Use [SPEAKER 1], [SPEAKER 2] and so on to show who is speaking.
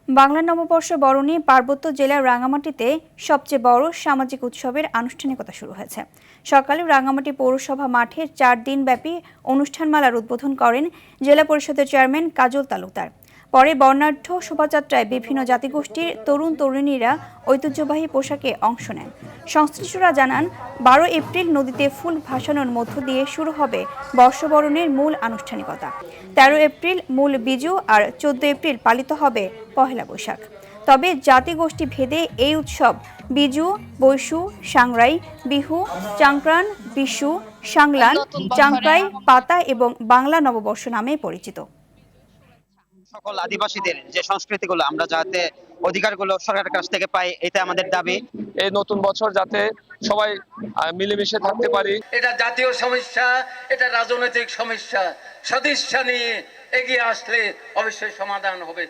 [SPEAKER 1] বাংলা নববর্ষ বরণে পার্বত্য জেলার রাঙামাটিতে সবচেয়ে বড় সামাজিক উৎসবের আনুষ্ঠানিকতা শুরু হয়েছে। সকালে রাঙামাটি পৌরসভা মাঠে 4 দিনব্যাপী অনুষ্ঠানমালার উদ্বোধন করেন জেলা পরিষদের চেয়ারম্যান কাজল তালুকদার। পরে বর্ণাঢ্য শোভাযাত্রায় বিভিন্ন জাতিগোষ্ঠীর তরুণ তরুণীরা ঐতিহ্যবাহী পোশাকে অংশ নেন। সংশ্লিষ্টরা জানান, 12 এপ্রিল নদীতে ফুল ভাসানোর মধ্য দিয়ে শুরু হবে বর্ষবরণের মূল আনুষ্ঠানিকতা। 13 এপ্রিল মূল বিজু আর 14 এপ্রিল পালিত হবে পহেলা বৈশাখ। তবে জাতিগোষ্ঠী ভেদে এই উৎসব বিজু, বৈশু, সাংরাই, বিহু, চাংক্রান, বিশু, সাংলান, চাংকাই, পাতা এবং বাংলা নববর্ষ নামে পরিচিত।
[SPEAKER 2] সকল আদিবাসীদের যে সংস্কৃতিগুলো আমরা যাতে অধিকারগুলো সরকারের কাছ থেকে পাই, এটা আমাদের দাবি।
[SPEAKER 3] এই নতুন বছর যাতে সবাই মিলেমিশে থাকতে পারি।
[SPEAKER 4] এটা জাতীয় সমস্যা, এটা রাজনৈতিক সমস্যা। সদিচ্ছা নিয়ে এগিয়ে আসলে অবশ্যই সমাধান হবে।